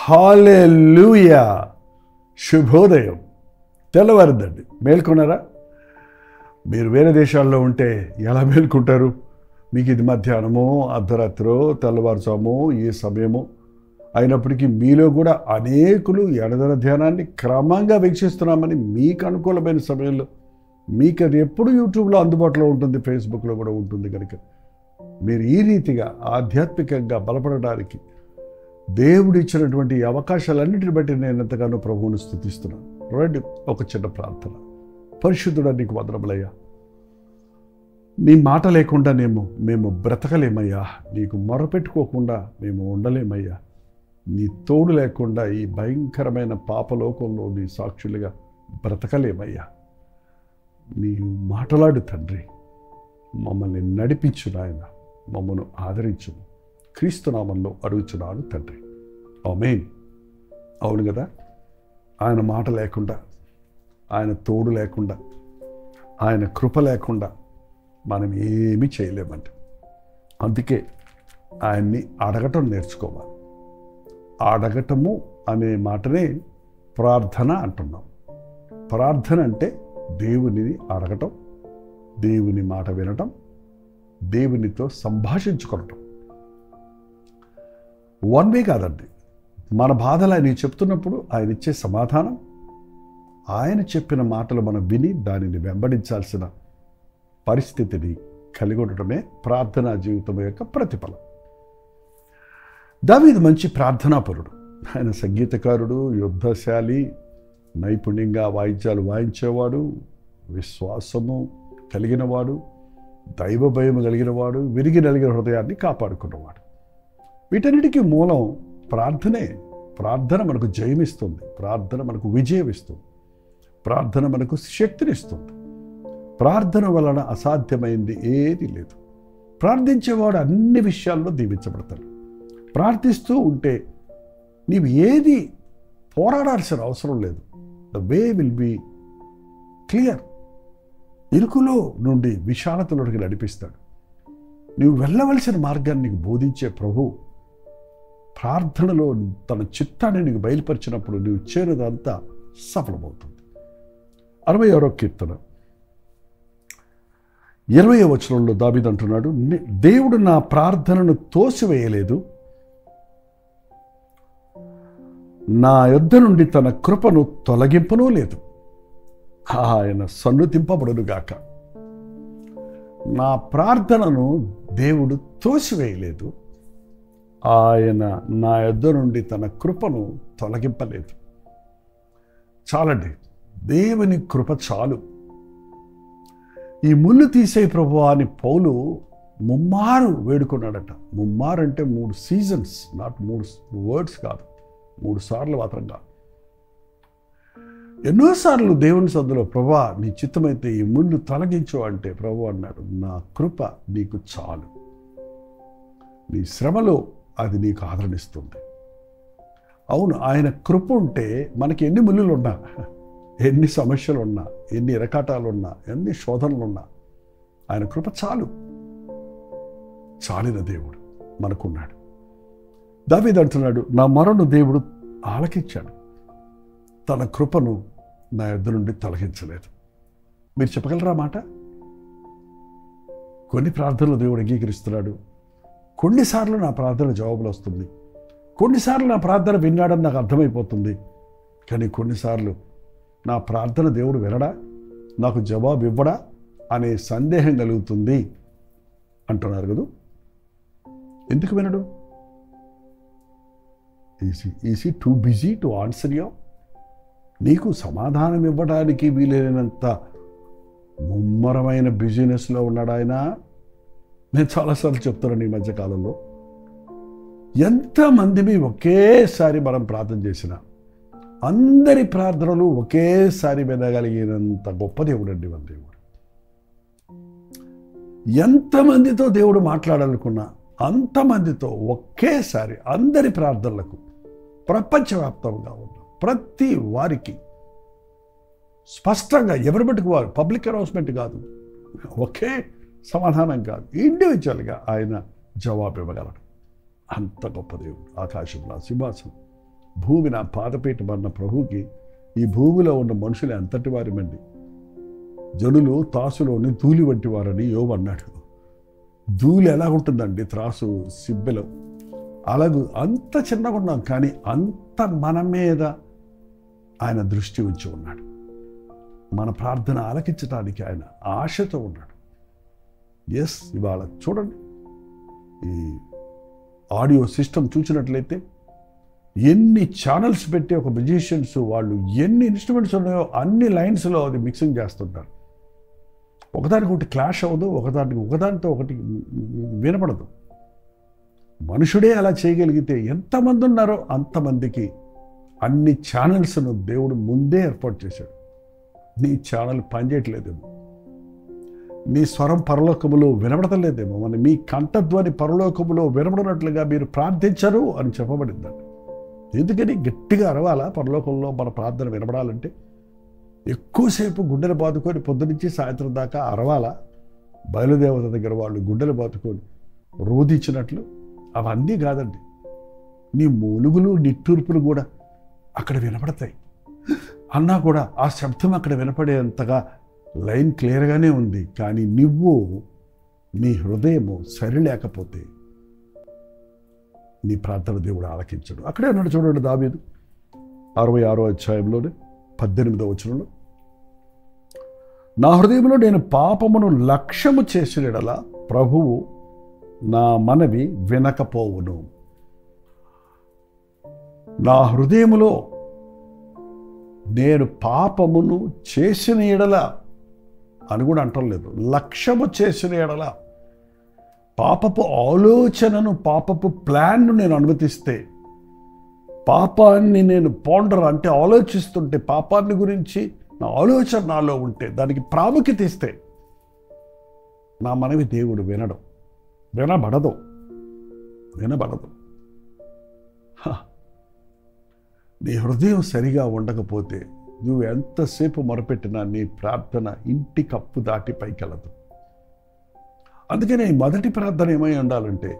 హల్లెలూయా. శుభోదయం. తెల్లవారిందండి. మేల్కొన్నారా? మీరు వేరే దేశాల్లో ఉంటే ఎలా మేల్కుంటారు? మీకు ఇది మధ్యాహ్నమో, అర్ధరాత్రో, తెల్లవారుజామో, ఏ సమయమో అయినప్పటికీ మీలో కూడా అనేకులు ఎడదన ధ్యానాన్ని క్రమంగా వీక్షిస్తున్నామని మీకు అనుకూలమైన సమయంలో మీకు అది ఎప్పుడు యూట్యూబ్లో అందుబాటులో ఉంటుంది, ఫేస్బుక్లో కూడా ఉంటుంది. కనుక మీరు ఈ రీతిగా ఆధ్యాత్మికంగా బలపడడానికి దేవుడు ఇచ్చినటువంటి అవకాశాలన్నింటిని బట్టి నేను ఎంతగానో ప్రభువును స్తుతిస్తున్నాను. రండి, ఒక చిన్న ప్రార్థన. పరిశుద్ధుడా, నీకు వందనములయ్యా. నీ మాట లేకుండా మేము బ్రతకలేమయ్యా. నీకు మొరపెట్టుకోకుండా మేము ఉండలేమయ్యా. నీ తోడు లేకుండా ఈ భయంకరమైన పాపలోకంలో నీ సాక్షులుగా బ్రతకలేమయ్యా. నీవు మాట్లాడు తండ్రి, మమ్మల్ని నడిపించు నాయన, మమ్మను ఆదరించు. క్రీస్తునామంలో అడుగుచున్నాను తండ్రి, ఆమేన్. అవును కదా, ఆయన మాట లేకుండా, ఆయన తోడు లేకుండా, ఆయన కృప లేకుండా మనం ఏమీ చేయలేమండి. అందుకే ఆయన్ని అడగటం నేర్చుకోవాలి. అడగటము అనే మాటనే ప్రార్థన అంటున్నాం. ప్రార్థన అంటే దేవునిని అడగటం, దేవుని మాట వినటం, దేవునితో సంభాషించుకోవటం. వన్ వే కాదండి. మన బాధలు ఆయన చెప్తున్నప్పుడు ఆయన ఇచ్చే సమాధానం, ఆయన చెప్పిన మాటలు మనం విని దానిని వెంబడించాల్సిన పరిస్థితిని కలిగి ఉండటమే ప్రార్థనా జీవితం యొక్క ప్రతిఫలం. దావీదు మంచి ప్రార్థనాపరుడు. ఆయన సంగీతకారుడు, యుద్ధశాలి, నైపుణ్యంగా వాయిద్యాలు వాయించేవాడు, విశ్వాసము కలిగినవాడు, దైవ భయం కలిగినవాడు, విరిగి నలిగిన హృదయాన్ని కాపాడుకున్నవాడు. వీటన్నిటికీ మూలం ప్రార్థనే. ప్రార్థన మనకు జయమిస్తుంది, ప్రార్థన మనకు విజయం ఇస్తుంది, ప్రార్థన మనకు శక్తినిస్తుంది. ప్రార్థన వలన అసాధ్యమైంది ఏది లేదు. ప్రార్థించేవాడు అన్ని విషయాల్లో దీవించబడతాడు. ప్రార్థిస్తూ ఉంటే నీవు ఏది పోరాడాల్సిన అవసరం లేదు. The way will be clear. ఇరుకులో నుండి విశాలతలోకి నడిపిస్తాడు. నీవు వెళ్ళవలసిన మార్గాన్ని నీకు బోధించే ప్రభు ప్రార్థనలో తన చిత్తాన్ని నీకు బయలుపరిచినప్పుడు నీవు చేరేదంతా సఫలమవుతుంది. 66వ కీర్తన 20వ వచనంలో దావీదు అంటున్నాడు, దేవుడు నా ప్రార్థనను తోసివేయలేదు, నా యొద్ద నుండి తన కృపను తొలగింపనూ లేదు. ఆయన సన్నుతింపబడునుగాక. నా ప్రార్థనను దేవుడు తోసివేయలేదు, ఆయన నా యొద్ద నుండి తన కృపను తొలగింపలేదు. చాలండి, దేవుని కృప చాలు. ఈ ముళ్ళు తీసే ప్రభువా అని పౌలు ముమ్మారు వేడుకున్నాడట. ముమ్మారు అంటే 3 సీజన్స్, నాట్ 3 వర్డ్స్ కాదు, 3 సార్లు మాత్రం కాదు. ఎన్నోసార్లు దేవుని సన్నిధిలో ప్రభువా నీ చిత్తమైతే ఈ ముళ్ళు తొలగించు అంటే ప్రభు అన్నాడు, నా కృప నీకు చాలు. నీ శ్రమలో అది నీకు ఆదరణిస్తుంది. అవును, ఆయన కృప ఉంటే మనకి ఎన్ని ముళ్ళులు ఉన్నా, ఎన్ని సమస్యలు ఉన్నా, ఎన్ని ఇరకాటాలు ఉన్నా, ఎన్ని శోధనలు ఉన్నా ఆయన కృప చాలు. చాలిన దేవుడు మనకున్నాడు. దావీదు అంటున్నాడు, నా మొరను దేవుడు ఆలకించాడు, తన కృపను నా యొద్ద నుండి తొలగించలేదు. మీరు చెప్పగలరా మాట? కొన్ని ప్రార్థనలు దేవుడు అంగీకరిస్తున్నాడు, కొన్నిసార్లు నా ప్రార్థన జవాబులు వస్తుంది, కొన్నిసార్లు నా ప్రార్థన విన్నాడని నాకు అర్థమైపోతుంది, కానీ కొన్నిసార్లు నా ప్రార్థన దేవుడు వినడా, నాకు జవాబు ఇవ్వడా అనే సందేహం కలుగుతుంది అంటున్నారు కదా. ఎందుకు వినడు? Is he too busy to answer you? నీకు సమాధానం ఇవ్వడానికి వీలైనంత ముమ్మరమైన బిజినెస్లో ఉన్నాడు ఆయన. నేను చాలాసార్లు చెప్తున్నాను, ఈ మధ్యకాలంలో ఎంతమందిని ఒకేసారి మనం ప్రార్థన చేసినా అందరి ప్రార్థనలు ఒకేసారి వినగలిగినంత గొప్ప దేవుడు అండి మన దేవుడు. ఎంతమందితో దేవుడు మాట్లాడాలనుకున్నా అంతమందితో ఒకేసారి అందరి ప్రార్థనలకు ప్రపంచవ్యాప్తంగా ఉన్న ప్రతి వారికి స్పష్టంగా ఎవరి బట్టుకు వారు, పబ్లిక్ అనౌన్స్మెంట్ కాదు, ఒకే సమాధానం కాదు, ఇండివిజువల్గా ఆయన జవాబు ఇవ్వగలడు. అంత గొప్ప దేవుడు. ఆకాశంలో సింహాసనం, భూమి నా పాదపీఠం అన్న ప్రభువుకి ఈ భూమిలో ఉన్న మనుషులు ఎంతటి వారిమండి. జనులు త్రాసులోని ధూళి వంటి వారని యోబు అన్నాడు. ధూళి ఎలా ఉంటుందండి త్రాసు సిబ్బెలో, అలాగూ అంత చిన్నగా ఉన్నాం, కానీ అంత మన మీద ఆయన దృష్టి ఉంచి ఉన్నాడు. మన ప్రార్థన ఆలకించడానికి ఆయన ఆశతో ఉన్నాడు. ఎస్, ఇవాళ చూడండి, ఈ ఆడియో సిస్టమ్ చూసినట్లయితే ఎన్ని ఛానల్స్ పెట్టి ఒక మ్యూజిషియన్స్ వాళ్ళు ఎన్ని ఇన్స్ట్రుమెంట్స్ ఉన్నాయో అన్ని లైన్స్లో అది మిక్సింగ్ చేస్తుంటారు. ఒకదానికి ఒకటి క్లాష్ అవ్వదు, ఒకదానితో ఒకటి వినపడదు. మనుషుడే అలా చేయగలిగితే ఎంతమంది ఉన్నారో అంతమందికి అన్ని ఛానల్స్ను దేవుడు ముందే ఏర్పాటు చేశాడు. నీ ఛానల్ పనిచేయట్లేదేమో, నీ స్వరం పరలోకములో వినబడతలేదేమో, మన మీ కంఠధ్వని పరలోకములో వినబడినట్లుగా మీరు ప్రార్థించరు అని చెప్పబడిందండి. ఎందుకని గట్టిగా అరవాలా పరలోకంలో మన ప్రార్థన వినబడాలంటే? ఎక్కువసేపు గుండెలు బాదుకొని పొద్దునుంచి సాయంత్రం దాకా అరవాలా? బయలుదేవత దగ్గర వాళ్ళు గుండెలు బాదుకొని రోధించినట్లు అవన్నీ కాదండి. నీ మూలుగులు నిట్టూర్పులు కూడా అక్కడ వినపడతాయి అన్నా కూడా ఆ శబ్దం అక్కడ వినపడేంతగా లైన్ క్లియర్గానే ఉంది. కానీ నువ్వు నీ హృదయము సరి లేకపోతే నీ ప్రార్థన దేవుడు ఆలకించడు. అక్కడే అన్నాడు చూడండి దావీదు 66వ అధ్యాయంలోనే 18వ వచనంలో, నా హృదయంలో నేను పాపమును లక్ష్యము చేసిన యెడల ప్రభువు నా మనవి వినకపోవును. నా హృదయములో నేను పాపమును చేసిన యెడల అని కూడా అంటలేదు, లక్ష్యము చేసిన యెడల. పాపపు ఆలోచనను, పాపపు ప్లాన్ను నేను అనుమతిస్తే, పాపాన్ని నేను అంటే ఆలోచిస్తుంటే, పాపాన్ని గురించి నా ఆలోచన నాలో ఉంటే, దానికి ప్రాముఖ్యత ఇస్తే, నా మనవి దేవుడు వినబడదు. నీ హృదయం సరిగా ఉండకపోతే నువ్వు ఎంతసేపు మొరపెట్టినా నీ ప్రార్థన ఇంటి కప్పు దాటి పైకెళ్ళదు. అందుకనే మొదటి ప్రార్థన ఏమై ఉండాలంటే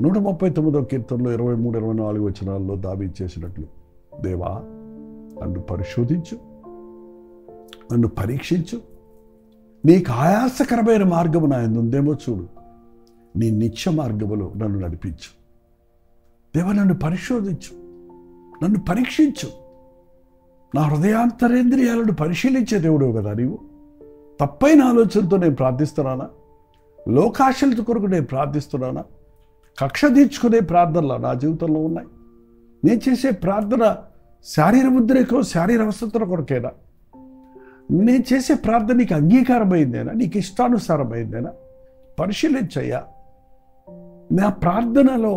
139వ కీర్తనలో 23-24 వచనాల్లో దావీదు చేసినట్లు, దేవా నన్ను పరిశోధించు, నన్ను పరీక్షించు, నీకు ఆయాసకరమైన మార్గము నా యందు ఉందేమో చూడు, నీ నిత్య మార్గములో నన్ను నడిపించు. దేవా నన్ను పరిశోధించు, నన్ను పరీక్షించు. నా హృదయాంతరేంద్రియాలను పరిశీలించే దేవుడు కదా నీవు. తప్పైన ఆలోచనతో నేను ప్రార్థిస్తున్నానా? లోకాశల కొరకు నేను ప్రార్థిస్తున్నానా? కక్ష తీర్చుకునే ప్రార్థనలు నా జీవితంలో ఉన్నాయి. నేను చేసే ప్రార్థన శారీర ఉద్రేకం, శారీర అవసరతల కొరకేనా? నేను చేసే ప్రార్థన నీకు అంగీకారమైందేనా? నీకు ఇష్టానుసారమైందేనా? పరిశీలించయ్యా. నా ప్రార్థనలో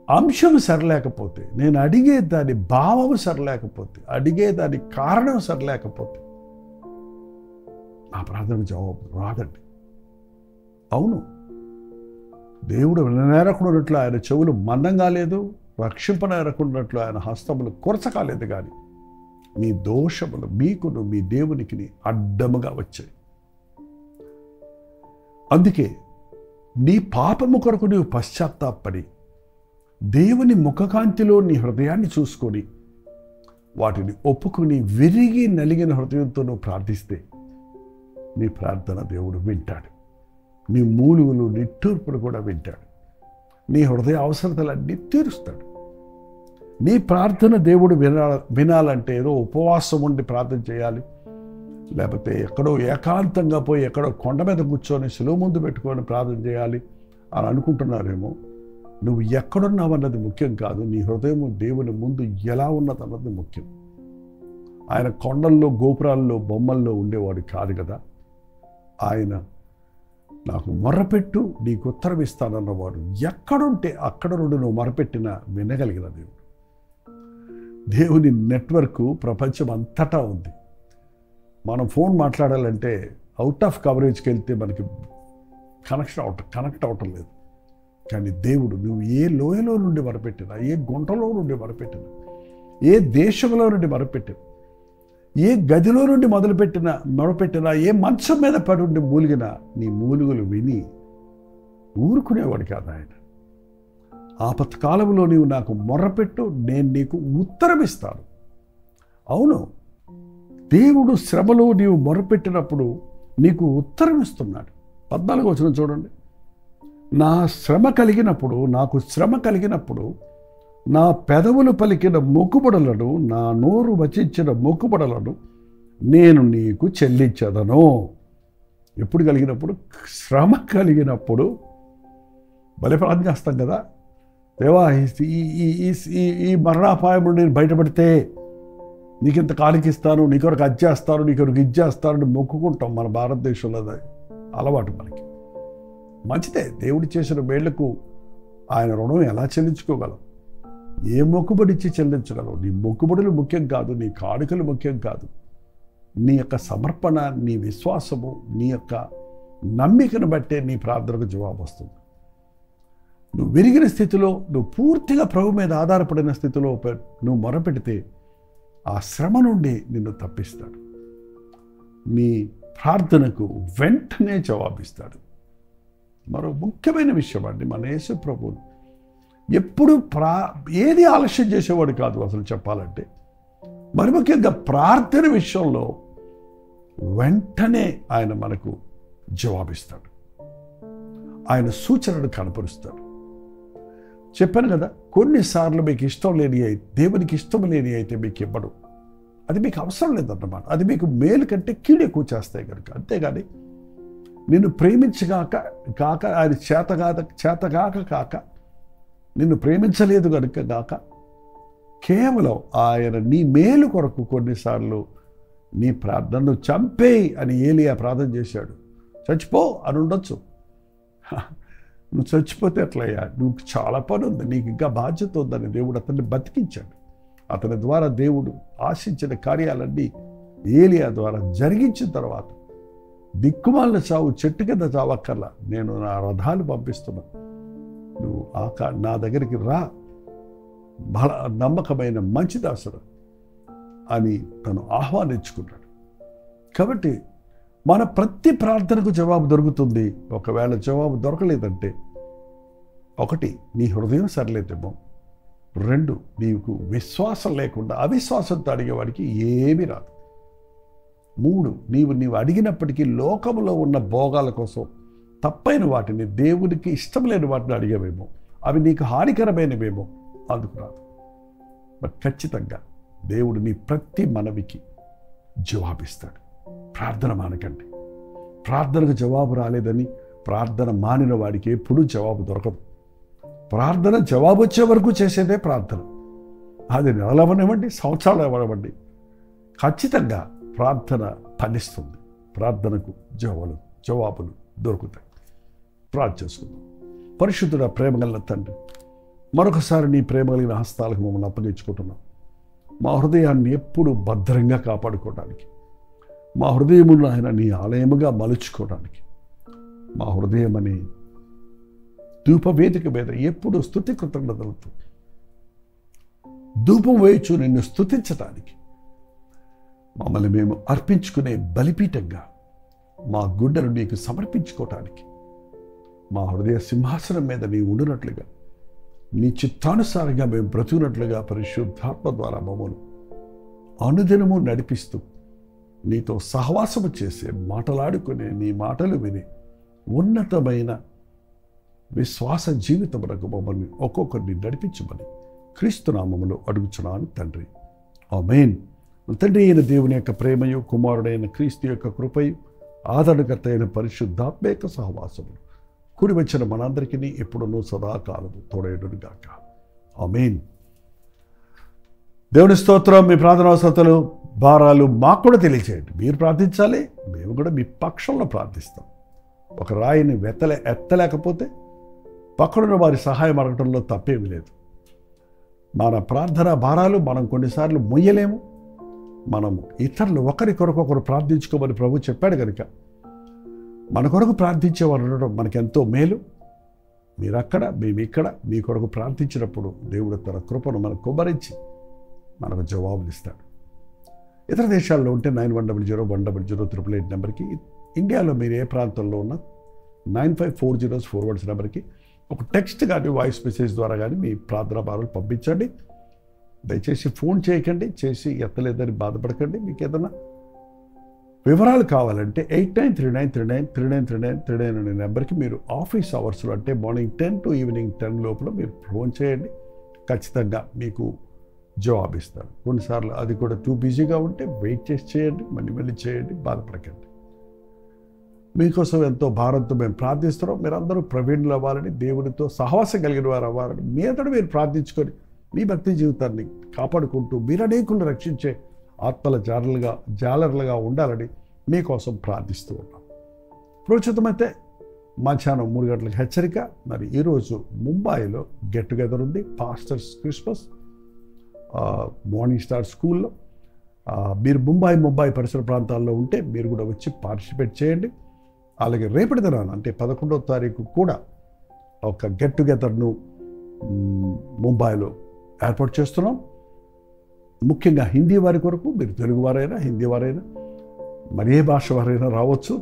అంశం సరిలేకపోతే, నేను అడిగే దాని భావం సరిలేకపోతే, అడిగే దాని కారణం సరిలేకపోతే నా ప్రార్థన జవాబు రాదండి. అవును, దేవుడు విననేరకున్నట్లు ఆయన చెవులు మందంగా లేదు, రక్షింపనేరకున్నట్లు ఆయన హస్తములు కొరచ కాలేదు. కానీ నీ దోషములు మీకును మీ దేవునికి అడ్డముగా వచ్చాయి. అందుకే నీ పాపము కొరకు నీవు పశ్చాత్తాపడి దేవుని ముఖకాంతిలో నీ హృదయాన్ని చూసుకొని వాటిని ఒప్పుకుని విరిగి నలిగిన హృదయంతో నువ్వు ప్రార్థిస్తే నీ ప్రార్థన దేవుడు వింటాడు. నీ మూలుగులు నిట్టూర్పులు కూడా వింటాడు. నీ హృదయ అవసరతలన్నీ తీరుస్తాడు. నీ ప్రార్థన దేవుడు వినాలంటే ఏదో ఉపవాసం ఉండి ప్రార్థన చేయాలి, లేకపోతే ఎక్కడో ఏకాంతంగా పోయి ఎక్కడో కొండ మీద కూర్చొని శిలువ ముందు పెట్టుకొని ప్రార్థన చేయాలి అని అనుకుంటున్నారేమో. నువ్వు ఎక్కడున్నావు అన్నది ముఖ్యం కాదు, నీ హృదయం దేవుని ముందు ఎలా ఉన్నదన్నది ముఖ్యం. ఆయన కొండల్లో, గోపురాల్లో, బొమ్మల్లో ఉండేవాడు కాదు కదా. ఆయన నాకు మొర్రపెట్టు నీకు ఉత్తరం ఇస్తానన్నవాడు ఎక్కడుంటే అక్కడ నుండి నువ్వు మొరపెట్టినా వినగలిగిన దేవుడు. దేవుని నెట్వర్క్ ప్రపంచం అంతటా ఉంది. మనం ఫోన్ మాట్లాడాలంటే అవుట్ ఆఫ్ కవరేజ్కి వెళ్తే మనకి కనెక్ట్ అవటం లేదు. కానీ దేవుడు నువ్వు ఏ లోయలో నుండి మొరపెట్టినా, ఏ గుంటలో నుండి మొరపెట్టినా, ఏ దేశంలో నుండి మొరపెట్టినా, ఏ గదిలో నుండి మొదలుపెట్టినా, ఏ మంచం మీద పడి ఉండి మూలిగినా నీ మూలుగులు విని ఊరుకునేవాడు కాదు ఆయన. ఆపత్కాలంలో నీవు నాకు మొర్రపెట్టు, నేను నీకు ఉత్తరం ఇస్తాను. అవును, దేవుడు శ్రమలో నీవు మొరపెట్టినప్పుడు నీకు ఉత్తరం ఇస్తున్నాడు. 14వ వచనం చూడండి. నాకు శ్రమ కలిగినప్పుడు నా పెదవులు పలికిన మొక్కుబడులను, నా నోరు వచించిన మొక్కుబడులను నేను నీకు చెల్లించదను. ఎప్పుడు కలిగినప్పుడు? శ్రమ కలిగినప్పుడు. భలే ప్రార్థన చేస్తాం కదా, దేవా ఈ మరణాపాయంలో నేను బయటపడితే నీకు ఇంత కాలికిస్తాను, నీ కొరకు అది చేస్తాను, నీ కొరకు ఇది చేస్తానని మొక్కుకుంటాం. మన భారతదేశంలో అలవాటు మనకి. మంచిదే, దేవుడు చేసిన మేళ్లకు ఆయన రుణం ఎలా చెల్లించుకోగలం? ఏ మొక్కుబడి ఇచ్చి చెల్లించగలవు? నీ మొక్కుబడులు ముఖ్యం కాదు, నీ కానుకలు ముఖ్యం కాదు. నీ యొక్క సమర్పణ, నీ విశ్వాసము, నీ యొక్క నమ్మికను బట్టే నీ ప్రార్థనకు జవాబు వస్తుంది. నువ్వు విరిగిన స్థితిలో, నువ్వు పూర్తిగా ప్రభు మీద ఆధారపడిన స్థితిలో నువ్వు మొరపెడితే ఆ శ్రమ నుండి నిన్ను తప్పిస్తాడు. నీ ప్రార్థనకు వెంటనే జవాబిస్తాడు. మరో ముఖ్యమైన విషయం అండి, మన యేసు ప్రభువు ఎప్పుడు ఏది ఆలస్యం చేసేవాడు కాదు. అసలు చెప్పాలంటే మరి ముఖ్యంగా ప్రార్థన విషయంలో వెంటనే ఆయన మనకు జవాబిస్తాడు. ఆయన సూచనను కనపరుస్తాడు. చెప్పాను కదా, కొన్నిసార్లు మీకు ఇష్టం లేని దేవునికి ఇష్టం లేని అయితే మీకు ఇవ్వడు. అది మీకు అవసరం లేదన్నమాట. అది మీకు మేలు కంటే కీడు ఎక్కువ చేస్తాయి కనుక. అంతేగాని నిన్ను ప్రేమించగాక కాక, ఆయన చేతగాక నిన్ను ప్రేమించలేదు కనుక గాక, కేవలం ఆయన నీ మేలు కొరకు కొన్నిసార్లు నీ ప్రార్థనను చంపేయి అని ఏలియా ప్రార్థన చేశాడు. చచ్చిపో అని ఉండొచ్చు. నువ్వు చచ్చిపోతే ఎట్లయ్యా? నువ్వు చాలా పని ఉంది, నీకు ఇంకా బాధ్యత ఉందని దేవుడు అతన్ని బతికించాడు. అతని ద్వారా దేవుడు ఆశించిన కార్యాలన్నీ ఏలియా ద్వారా జరిగించిన తర్వాత దిక్కుమాలిన చావు, చెట్టు కింద చావక్కర్లా, నేను నా రథాలు పంపిస్తున్నా, నువ్వు నా దగ్గరికి రా, బల నమ్మకమైన మంచి దాసుడు అని తను ఆహ్వానించుకున్నాడు. కాబట్టి మన ప్రతి ప్రార్థనకు జవాబు దొరుకుతుంది. ఒకవేళ జవాబు దొరకలేదంటే, 1 నీ హృదయం సరిలేదేమో, 2 నీకు విశ్వాసం లేకుండా అవిశ్వాసంతో అడిగేవాడికి ఏమీ రాదు, 3 నీవు అడిగినప్పటికీ లోకంలో ఉన్న భోగాల కోసం తప్పైన వాటిని, దేవునికి ఇష్టం లేని వాటిని అడిగేవేమో, అవి నీకు హానికరమైనవేమో, అందుకు రాదు. బట్ ఖచ్చితంగా దేవుడు నీ ప్రతి మనవికి జవాబిస్తాడు. ప్రార్థన మానకండి. ప్రార్థనకు జవాబు రాలేదని ప్రార్థన మానిన వాడికి ఎప్పుడూ జవాబు దొరకదు. ప్రార్థన జవాబు వచ్చే వరకు చేసేదే ప్రార్థన. అది నెలలు అవ్వనివ్వండి, సంవత్సరాలు అవ్వనివ్వండి, ఖచ్చితంగా ప్రార్థన ఫలిస్తుంది. ప్రార్థనకు జవాబులు దొరుకుతాయి. ప్రార్థన చేసుకుందాం. పరిశుద్ధుడ, ప్రేమగల తండ్రి, మరొకసారి నీ ప్రేమ కలిగిన హస్తాలకు మమ్మల్ని అప్పగించుకుంటున్నాం. మా హృదయాన్ని ఎప్పుడు భద్రంగా కాపాడుకోవడానికి, మా హృదయమును ఆయన నీ ఆలయముగా మలుచుకోవడానికి, మా హృదయం అనే ధూపవేదిక మీద ఎప్పుడు స్తుతి కృతజ్ఞతలతో ధూపం వేయచ్చు నిన్ను స్తుతించడానికి, మమ్మల్ని మేము అర్పించుకునే బలిపీఠంగా మా గుండెను నీకు సమర్పించుకోవటానికి, మా హృదయ సింహాసనం మీద నీ ఉండునట్లుగా, నీ చిత్తానుసారంగా మేము బ్రతుకున్నట్లుగా పరిశుద్ధాత్మ ద్వారా మమ్మల్ని అనుదినము నడిపిస్తూ నీతో సహవాసము చేసే, మాటలాడుకునే, నీ మాటలు విని ఉన్నతమైన విశ్వాస జీవితమునకు మమ్మల్ని ఒక్కొక్కరిని నడిపించమని క్రీస్తు నామములో అడుగుచున్నాను తండ్రి. ఆమేన్. తండ్రి అయిన దేవుని యొక్క ప్రేమయు, కుమారుడైన క్రీస్తు యొక్క కృపయు, ఆదరణకర్త అయిన పరిశుద్ధాత్మ యొక్క సహవాసములు కూడి వచ్చిన మనందరికీ ఎప్పుడునూ సదాకాలము తోడేడుగాక. ఆమేన్. దేవుని స్తోత్రం. మీ ప్రార్థనా అవసరతలు, భారాలు మాకు కూడా తెలియచేయండి. మీరు ప్రార్థించాలి, మేము కూడా మీ పక్షంలో ప్రార్థిస్తాం. ఒక రాయిని ఎత్తలేకపోతే పక్కనున్న వారి సహాయం అడగటంలో తప్పేమీ లేదు. మన ప్రార్థన భారాలు మనం కొన్నిసార్లు మొయ్యలేము. మనము ఇతరులు ఒకరి కొరకు ఒకరు ప్రార్థించుకోమని ప్రభు చెప్పాడు కనుక మన కొరకు ప్రార్థించేవారు ఉండడం మనకెంతో మేలు. మీరు అక్కడ, మేము ఇక్కడ మీ కొరకు ప్రార్థించినప్పుడు దేవుడు తన కృపను మనకు కుమ్మరించి మనకు జవాబులు ఇస్తాడు. ఇతర దేశాల్లో ఉంటే 9100 నెంబర్కి, ఇండియాలో మీరు ఏ ప్రాంతంలో ఉన్న 9540 ఫార్వర్డ్స్ నెంబర్కి ఒక టెక్స్ట్ కానీ వాయిస్ మెసేజ్ ద్వారా కానీ మీ ప్రార్థనా భారాలు పంపించండి. దయచేసి ఫోన్ చేయకండి, చేసి ఎత్తలేదని బాధపడకండి. మీకు ఏదైనా వివరాలు కావాలంటే 8939393939 అనే నెంబర్కి మీరు ఆఫీస్ అవర్స్లో అంటే మార్నింగ్ 10 to ఈవినింగ్ 10 లోపల మీరు ఫోన్ చేయండి. ఖచ్చితంగా మీకు జవాబు ఇస్తారు. కొన్నిసార్లు అది కూడా టూ బిజీగా ఉంటే వెయిట్ చేసి చేయండి, మళ్ళీ చేయండి, బాధపడకండి. మీకోసం ఎంతో భారంతో మేము ప్రార్థిస్తున్నాం. మీరందరూ ప్రవీణులు అవ్వాలని, దేవుడితో సహవాసం కలిగిన వారు అవ్వాలని మీ అంతటా మీరు ప్రార్థించుకొని మీ భక్తి జీవితాన్ని కాపాడుకుంటూ మీరు అనేకులను రక్షించే ఆత్మల జాలర్లుగా ఉండాలని మీకోసం ప్రార్థిస్తూ ఉన్నాం. ప్రోచితమైతే మధ్యాహ్నం 3 గంటలకు హెచ్చరిక. మరి ఈరోజు ముంబాయిలో గెట్ టుగెదర్ ఉంది, పాస్టర్స్ క్రిస్మస్ మార్నింగ్ స్టార్ స్కూల్లో. మీరు ముంబై పరిసర ప్రాంతాల్లో ఉంటే మీరు కూడా వచ్చి పార్టిసిపేట్ చేయండి. అలాగే రేపటి దినాన అంటే 11వ తారీఖు కూడా ఒక గెట్ టుగెదర్ను ముంబైలో ఏర్పాటు చేస్తున్నాం. ముఖ్యంగా హిందీ వారి కొరకు, మీరు తెలుగు వారైనా హిందీ వారైనా మరి ఏ భాష వారైనా రావచ్చు.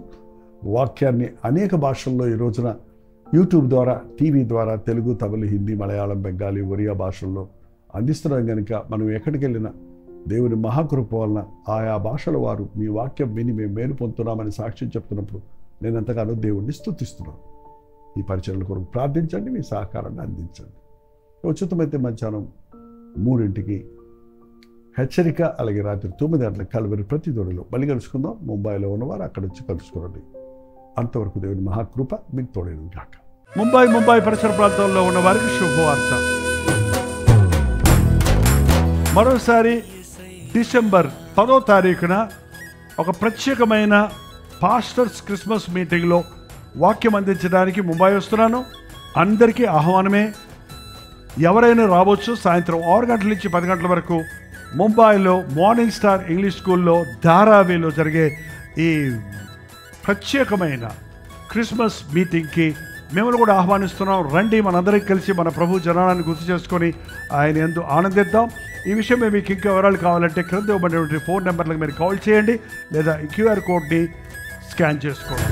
వాక్యాన్ని అనేక భాషల్లో ఈ రోజున యూట్యూబ్ ద్వారా, టీవీ ద్వారా తెలుగు, తమిళ, హిందీ, మలయాళం, బెంగాలీ, ఒరియా భాషల్లో అందిస్తున్నాం. కనుక మనం ఎక్కడికి వెళ్ళినా దేవుని మహాకృప వలన ఆయా భాషల వారు మీ వాక్యం విని మేము మేలు పొందుతున్నామని సాక్ష్యం చెప్తున్నప్పుడు నేను ఎంతగానో దేవుణ్ణి స్తుతిస్తున్నాను. ఈ పరిచర్యల కొరకు ప్రార్థించండి, మీ సహకారాన్ని అందించండి. ఉచితమైతే మధ్యాహ్నం 3 హెచ్చరిక, అలాగే రాత్రి 9 గంటలకు కల్వరి ప్రతి దొడలో మళ్ళీ కలుసుకుందాం. ముంబైలో ఉన్నవారు అక్కడ వచ్చి కలుసుకోండి. అంతవరకు దేవుని మహాకృప మీకు తోడేను గాక. ముంబై పరిసర ప్రాంతాల్లో ఉన్న వారికి శుభవార్త. మరోసారి డిసెంబర్ 10వ తారీఖున ఒక ప్రత్యేకమైన పాస్టర్స్ క్రిస్మస్ మీటింగ్లో వాక్యం అందించడానికి ముంబై వస్తున్నాను. అందరికీ ఆహ్వానమే. ఎవరైనా రావచ్చు. సాయంత్రం 6 గంటల నుంచి 10 గంటల వరకు ముంబైలో మార్నింగ్ స్టార్ ఇంగ్లీష్ స్కూల్లో ధారావిలో జరిగే ఈ ప్రత్యేకమైన క్రిస్మస్ మీటింగ్కి మిమ్మల్ని కూడా ఆహ్వానిస్తున్నాం. రండి, మనందరికీ కలిసి మన ప్రభు జనాన్ని గుర్తు చేసుకొని ఆయన యందు ఆనందిద్దాం. ఈ విషయం మీకు ఇంకా వివరాలు కావాలంటే క్రింద ఇవ్వబడినటువంటి ఫోన్ నెంబర్లకు మీరు కాల్ చేయండి, లేదా QR కోడ్ని స్కాన్ చేసుకోండి.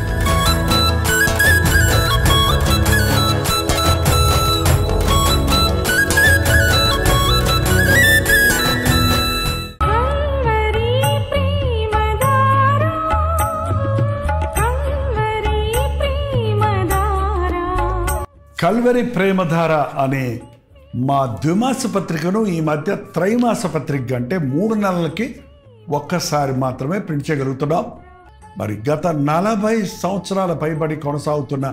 కల్వరి ప్రేమధార అనే మా ద్విమాస పత్రికను ఈ మధ్య త్రైమాస పత్రిక అంటే 3 నెలలకి ఒక్కసారి మాత్రమే ప్రింట్ చేయగలుగుతున్నాం. మరి గత 40 సంవత్సరాల పైబడి కొనసాగుతున్న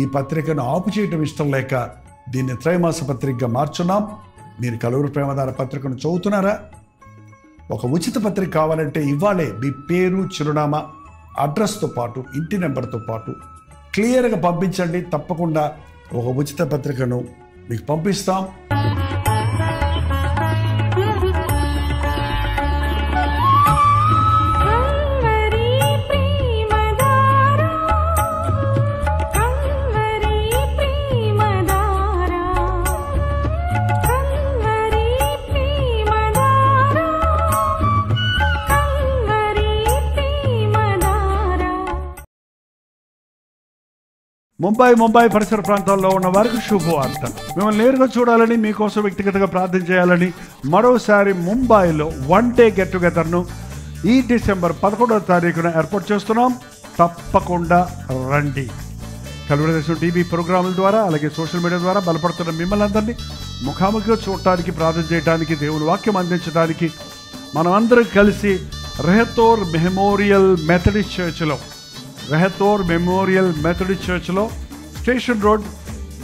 ఈ పత్రికను ఆపు చేయటం ఇష్టం లేక దీన్ని త్రైమాస పత్రికగా మార్చున్నాం. మీరు కల్వరి ప్రేమధార పత్రికను చదువుతున్నారా? ఒక ఉచిత పత్రిక కావాలంటే ఇవ్వాలే మీ పేరు, చిరునామా, అడ్రస్తో పాటు ఇంటి నెంబర్తో పాటు క్లియర్గా పంపించండి. తప్పకుండా ఒక ఉచిత పత్రికను మీకు పంపిస్తాం. ముంబై పరిసర ప్రాంతాల్లో ఉన్న వారికి శుభవార్త. మిమ్మల్ని నేరుగా చూడాలని, మీకోసం వ్యక్తిగతంగా ప్రార్థన చేయాలని మరోసారి ముంబైలో 1 డే గెట్ టుగెదర్ను ఈ డిసెంబర్ 11వ తారీఖున ఏర్పాటు చేస్తున్నాం. తప్పకుండా రండి. కల్వరి దేశం టీవీ ప్రోగ్రాముల ద్వారా, అలాగే సోషల్ మీడియా ద్వారా బలపడుతున్న మిమ్మల్ని అందరినీ ముఖాముఖిగా చూడటానికి, ప్రార్థన చేయడానికి, దేవుని వాక్యం అందించడానికి మనం అందరం కలిసి రెహతోర్ మెమోరియల్ మెథడిస్ట్ చర్చ్లో స్టేషన్ రోడ్,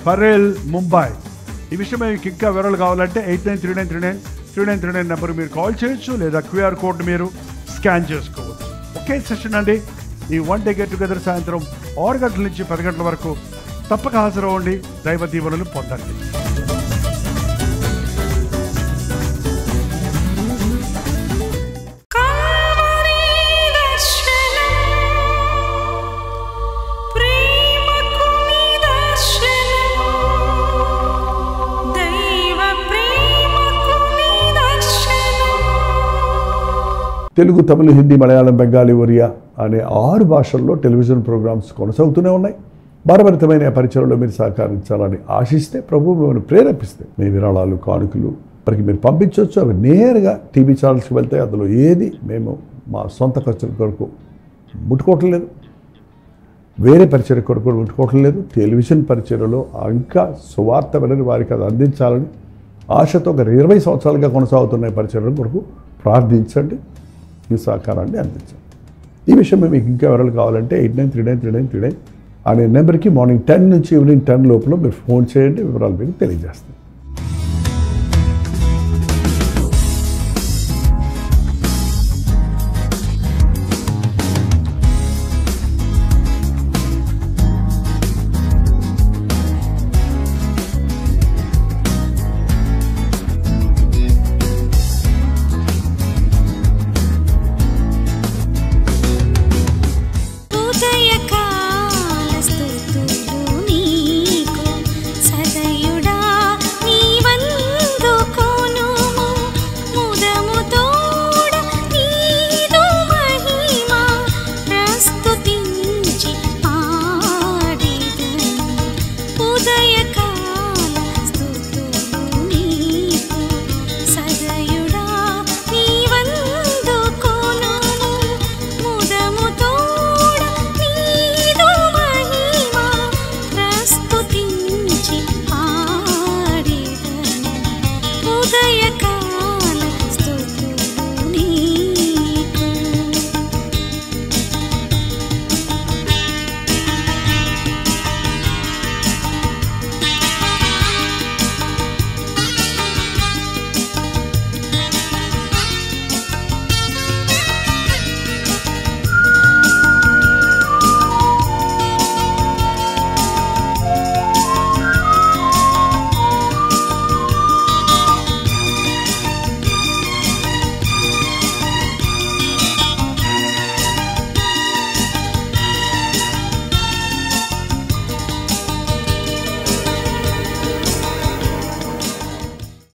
పరేల్, ముంబై. ఈ విషయం మీకు ఇంకా వివరాలు కావాలంటే 8939393939 నెంబర్ మీరు కాల్ చేయొచ్చు, లేదా QR కోడ్ మీరు స్కాన్ చేసుకోవచ్చు. ఒకే సెషన్ అండి. ఈ 1 డే గెట్ టుగెదర్ సాయంత్రం 6 గంటల నుంచి 10 గంటల వరకు తప్పక హాజరవ్వండి. దైవ దీవెనలు పొందండి. తెలుగు, తమిళ, హిందీ, మలయాళం, బెంగాలీ, ఒరియా అనే 6 భాషల్లో టెలివిజన్ ప్రోగ్రామ్స్ కొనసాగుతూనే ఉన్నాయి. భారభరితమైన పరిచయంలో మీరు సహకరించాలని ఆశిస్తే ప్రభు మిమ్మల్ని ప్రేరేపిస్తే మీ విరాళాలు కానుకలు వారికి మీరు పంపించవచ్చు. అవి నేరుగా టీవీ ఛానల్స్కి వెళ్తాయి. అందులో ఏది మేము మా సొంత ఖర్చుల కొరకు ముట్టుకోవటం లేదు, వేరే పరిచయ కొరకు ముట్టుకోవటం లేదు. టెలివిజన్ పరిచయలో ఇంకా సువార్త వినని వారికి అది అందించాలని ఆశతో ఒక 20 సంవత్సరాలుగా కొనసాగుతున్న పరిచయం కొరకు ప్రార్థించండి, మీ సహకారాన్ని అందించండి. ఈ విషయం మీకు ఇంకా వివరాలు కావాలంటే 89393939 అనే నెంబర్కి మార్నింగ్ 10 నుంచి ఈవినింగ్ 10 లోపల మీరు ఫోన్ చేయండి, వివరాలు మీకు తెలియజేస్తాం. ఉదయ